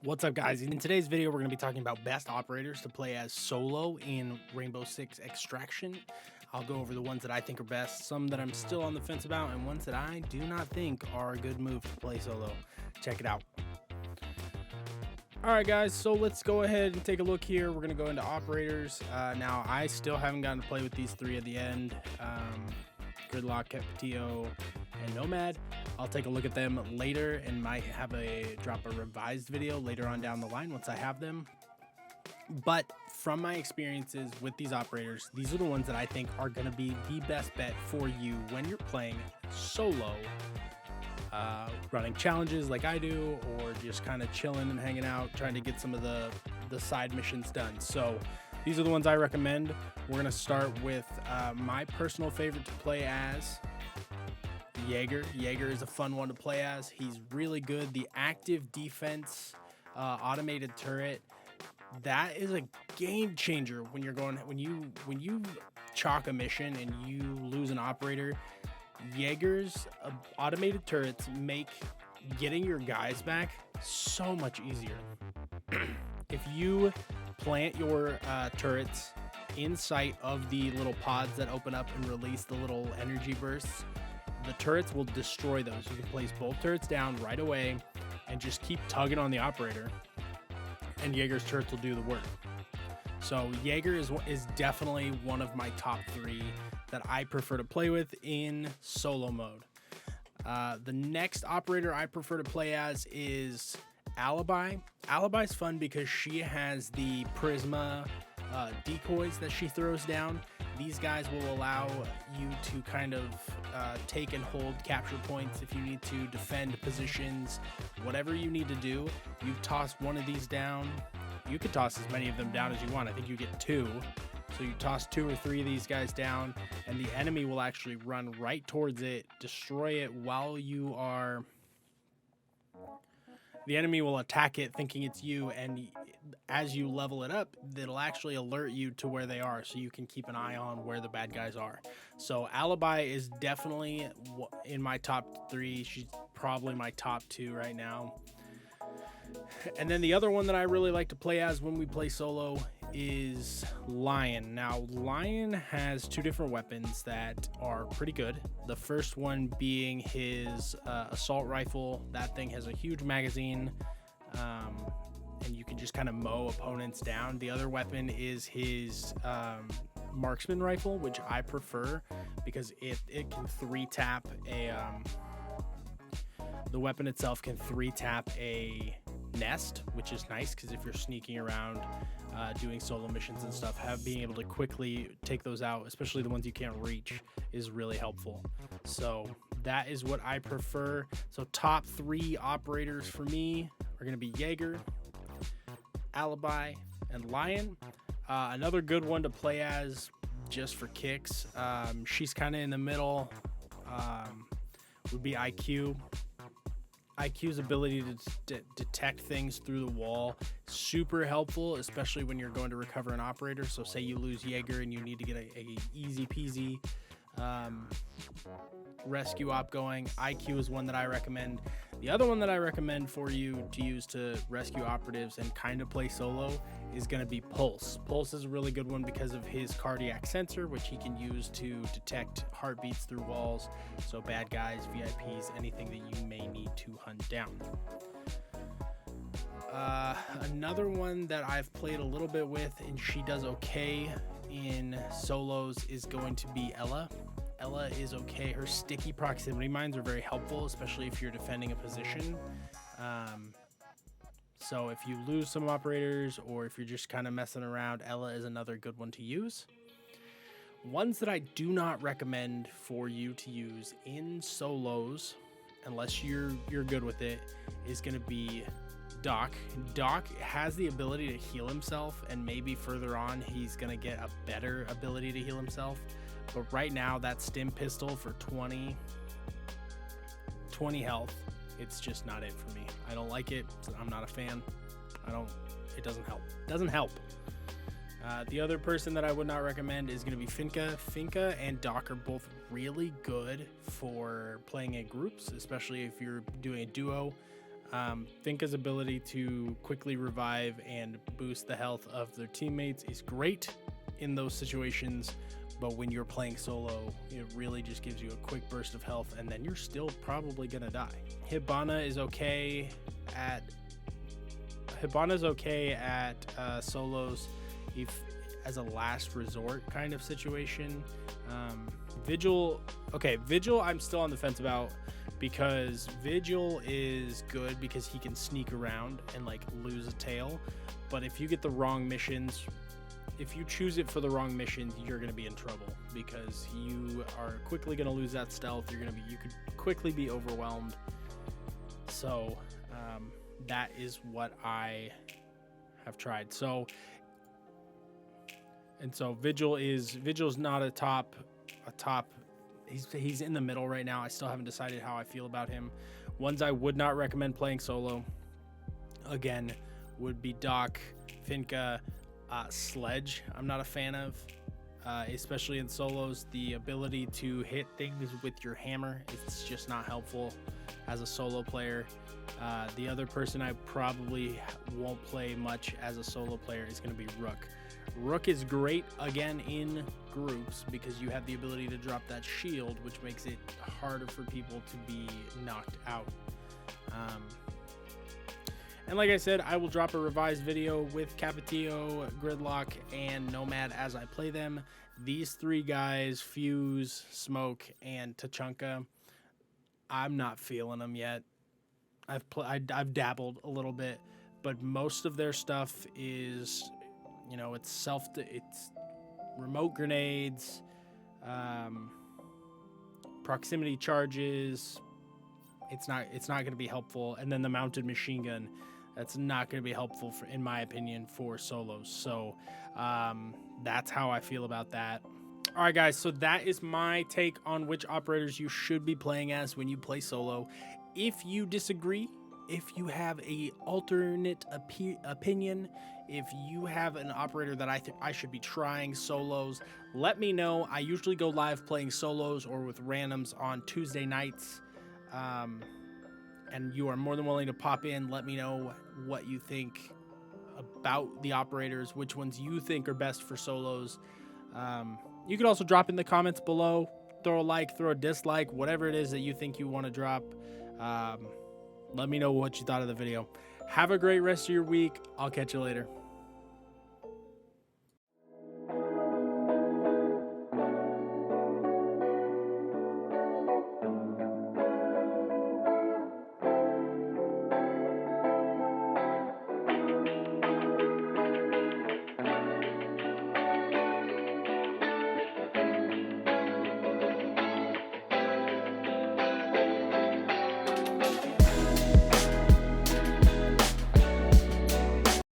What's up, guys? In today's video, we're going to be talking about best operators to play as solo in Rainbow Six Extraction. I'll go over the ones that I think are best, some that I'm still on the fence about, and ones that I do not think are a good move to play solo. Check it out. All right, guys, so let's go ahead and take a look here. We're going to go into operators. Now, I still haven't gotten to play with these three at the end. Gridlock, Capetillo, and Nomad. I'll take a look at them later and might have drop a revised video later on down the line once I have them. But from my experiences with these operators, these are the ones that I think are going to be the best bet for you when you're playing solo, running challenges like I do, or just kind of chilling and hanging out, trying to get some of the side missions done. So these are the ones I recommend. We're going to start with my personal favorite to play as, Jaeger. Jaeger is a fun one to play as. He's really good. The active defense automated turret, that is a game changer when you're going, when you chalk a mission and you lose an operator. Jaeger's automated turrets make getting your guys back so much easier. If you plant your turrets in sight of the little pods that open up and release the little energy bursts, the turrets will destroy those. You can place both turrets down right away and just keep tugging on the operator, and Jaeger's turrets will do the work. So Jaeger is definitely one of my top three that I prefer to play with in solo mode. The next operator I prefer to play as is Alibi. Alibi's fun because she has the Prisma decoys that she throws down. These guys will allow you to kind of take and hold capture points if you need to defend positions, whatever you need to do. You toss one of these down. You could toss as many of them down as you want. I think you get two. So you toss 2 or 3 of these guys down, and the enemy will actually run right towards it, destroy it while you are... The enemy will attack it thinking it's you, and as you level it up, it'll actually alert you to where they are, so you can keep an eye on where the bad guys are. So Alibi is definitely in my top 3. She's probably my top 2 right now. And then the other one that I really like to play as when we play solo is Lion. Now, Lion has 2 different weapons that are pretty good. The first one being his assault rifle. That thing has a huge magazine, and you can just kind of mow opponents down. The other weapon is his marksman rifle, which I prefer because it can 3-tap a... the weapon itself can 3-tap a nest, which is nice because if you're sneaking around doing solo missions and stuff, being able to quickly take those out, especially the ones you can't reach, is really helpful. So that is what I prefer. So top 3 operators for me are going to be Jaeger, Alibi, and Lion. Another good one to play as just for kicks, she's kind of in the middle, would be IQ. IQ's ability to detect things through the wall, super helpful, especially when you're going to recover an operator. So say you lose Jaeger and you need to get a easy peasy rescue op going. IQ is one that I recommend. The other one that I recommend for you to use to rescue operatives and kind of play solo is going to be Pulse. Pulse is a really good one because of his cardiac sensor, which he can use to detect heartbeats through walls. So bad guys, VIPs, anything that you may need to hunt down. Another one that I've played a little bit with and she does okay in solos is going to be Ella. Ella is okay. Her sticky proximity mines are very helpful, especially if you're defending a position. So if you lose some operators or if you're just kind of messing around, Ella is another good one to use. Ones that I do not recommend for you to use in solos, unless you're good with it, is going to be Doc. Doc has the ability to heal himself, and maybe further on he's going to get a better ability to heal himself. But right now, that stim pistol for 20 health, it's just not it for me. I don't like it. I'm not a fan. It doesn't help. It doesn't help. The other person that I would not recommend is going to be Finka. Finka and Doc are both really good for playing in groups, especially if you're doing a duo. Finka's ability to quickly revive and boost the health of their teammates is great in those situations, but when you're playing solo, it really just gives you a quick burst of health, and then you're still probably gonna die. Hibana is okay at solos if as a last resort kind of situation. Vigil I'm still on the fence about, because Vigil is good because he can sneak around and like lose a tail, but if you get the wrong missions, if you choose it for the wrong missions, you're going to be in trouble, because you are quickly going to lose that stealth. You could quickly be overwhelmed. So that is what I have tried. So Vigil's not a top. He's in the middle right now. I still haven't decided how I feel about him. Ones I would not recommend playing solo, again, would be Doc, Finka, Sledge. I'm not a fan of, especially in solos. The ability to hit things with your hammer, it's just not helpful as a solo player. The other person I probably won't play much as a solo player is going to be RoC. RoC is great, again, in groups because you have the ability to drop that shield, which makes it harder for people to be knocked out. And like I said, I will drop a revised video with Capetillo, Gridlock, and Nomad as I play them. These three guys, Fuse, Smoke, and Tachanka, I'm not feeling them yet. I've dabbled a little bit, but most of their stuff is, it's remote grenades, proximity charges. It's not going to be helpful, and then the mounted machine gun. That's not going to be helpful, in my opinion, for solos. So that's how I feel about that. All right, guys, so that is my take on which operators you should be playing as when you play solo. If you disagree, if you have a alternate opinion, if you have an operator that I think I should be trying solos, let me know. I usually go live playing solos or with randoms on Tuesday nights. And you are more than willing to pop in. Let me know what you think about the operators, which ones you think are best for solos. You can also drop in the comments below. Throw a like, throw a dislike, whatever it is that you think you want to drop. Let me know what you thought of the video. Have a great rest of your week. I'll catch you later.